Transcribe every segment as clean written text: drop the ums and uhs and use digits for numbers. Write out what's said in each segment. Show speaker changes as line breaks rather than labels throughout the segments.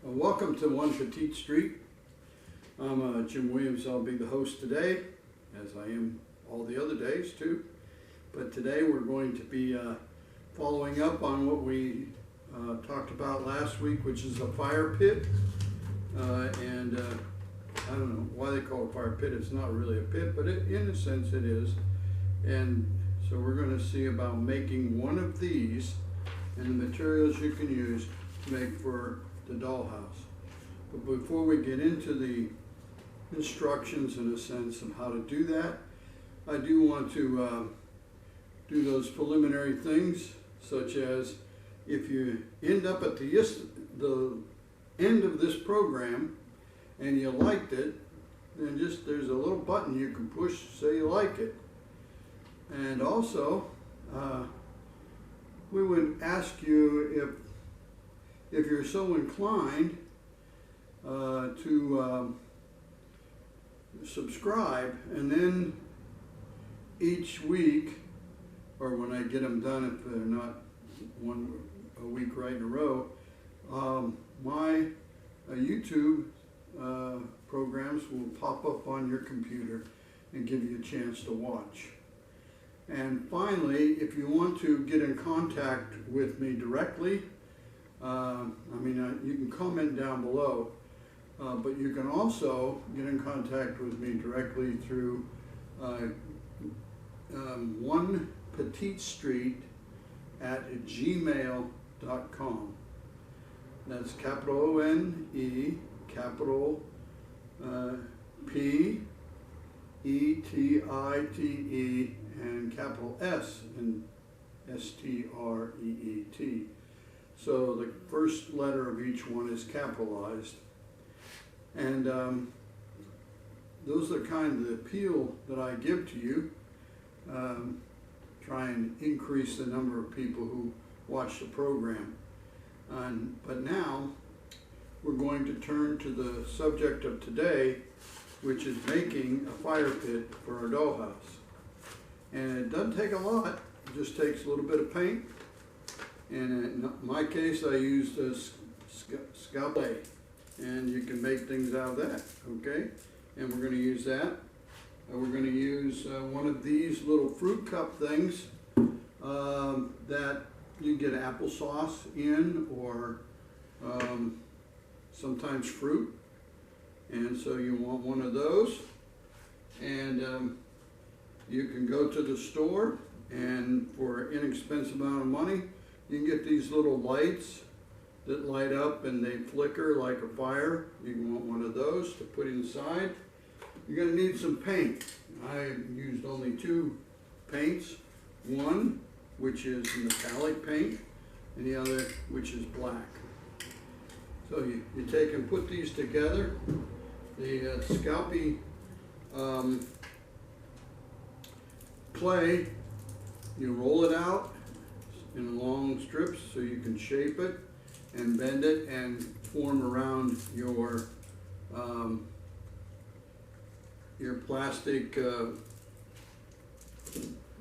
Welcome to One Petite Street. I'm Jim Williams. I'll be the host today, as I am all the other days too. But today we're going to be following up on what we talked about last week, which is a fire pit. I don't know why they call it a fire pit. It's not really a pit, but in a sense it is. And so we're going to see about making one of these and the materials you can use to make for the dollhouse. But before we get into the instructions in a sense of how to do that, I do want to do those preliminary things, such as if you end up at the end of this program and you liked it, then just there's a little button you can push to say you like it. And also we would ask you if you're so inclined to subscribe, and then each week, or when I get them done, if they're not a week right in a row, my YouTube programs will pop up on your computer and give you a chance to watch. And finally, if you want to get in contact with me directly, you can comment down below, but you can also get in contact with me directly through onepetitestreet@gmail.com. That's capital O-N-E, capital P-E-T-I-T-E, and capital S in S-T-R-E-E-T. So the first letter of each one is capitalized. And those are kind of the appeal that I give to you. Try and increase the number of people who watch the program. But now we're going to turn to the subject of today, which is making a fire pit for our dollhouse. And it doesn't take a lot, it just takes a little bit of paint. And in my case, I used a scalpel, and you can make things out of that, okay? And we're going to use that. We're going to use one of these little fruit cup things that you get applesauce in, or sometimes fruit. And so you want one of those. And you can go to the store, and for an inexpensive amount of money, you can get these little lights that light up and they flicker like a fire. You can want one of those to put inside. You're going to need some paint. I used only two paints. One, which is metallic paint, and the other, which is black. So you take and put these together. The scalpel clay, you roll it out in long strips so you can shape it and bend it and form around your plastic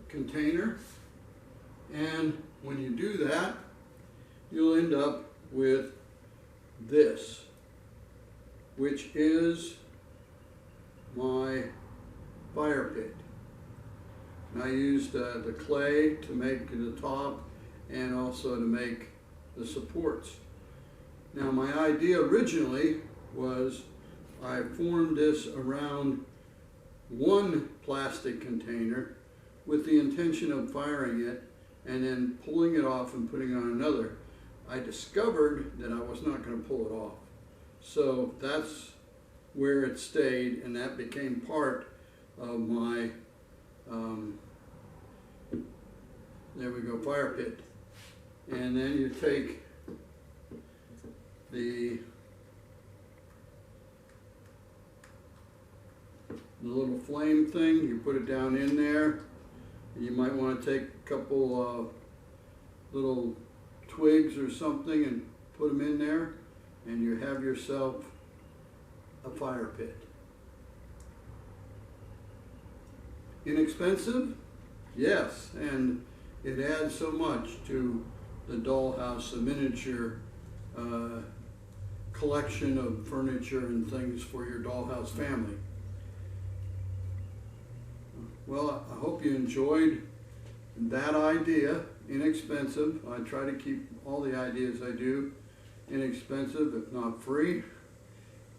container. And when you do that, you'll end up with this, which is my fire pit. And I used the clay to make the top and also to make the supports. Now, my idea originally was I formed this around one plastic container with the intention of firing it and then pulling it off and putting it on another. I discovered that I was not going to pull it off. So that's where it stayed, and that became part of my, there we go, fire pit. And then you take the little flame thing, you put it down in there. And you might want to take a couple little twigs or something and put them in there, and you have yourself a fire pit. Inexpensive? Yes, and it adds so much to the dollhouse, the miniature collection of furniture and things for your dollhouse family. Well, I hope you enjoyed that idea, inexpensive. I try to keep all the ideas I do inexpensive, if not free.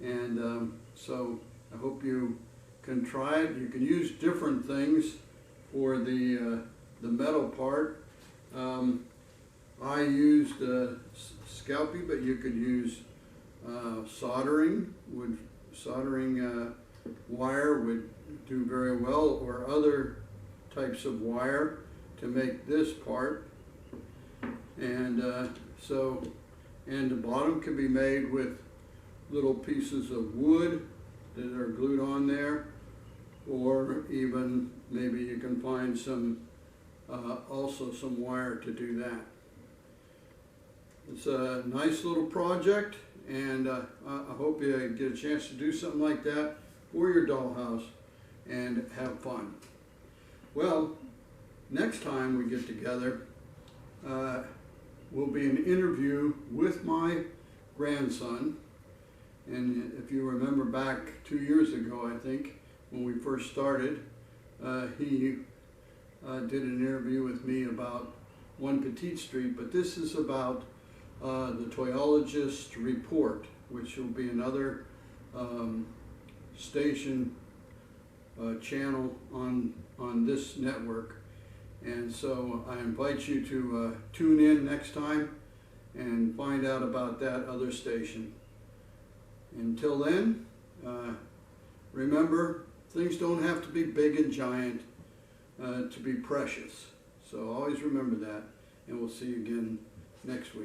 And so I hope you can try it. You can use different things for the metal part. I used Scalpey, but you could use soldering. Soldering wire would do very well, or other types of wire to make this part. And and the bottom can be made with little pieces of wood that are glued on there, or even maybe you can find some also some wire to do that. It's a nice little project, and I hope you get a chance to do something like that for your dollhouse and have fun. Well, next time we get together will be an interview with my grandson. And if you remember back 2 years ago, I think, when we first started, he did an interview with me about One Petite Street, but this is about the Toyologist Report, which will be another station channel on this network. And so I invite you to tune in next time and find out about that other station. Until then, remember, things don't have to be big and giant to be precious. So always remember that, and we'll see you again next week.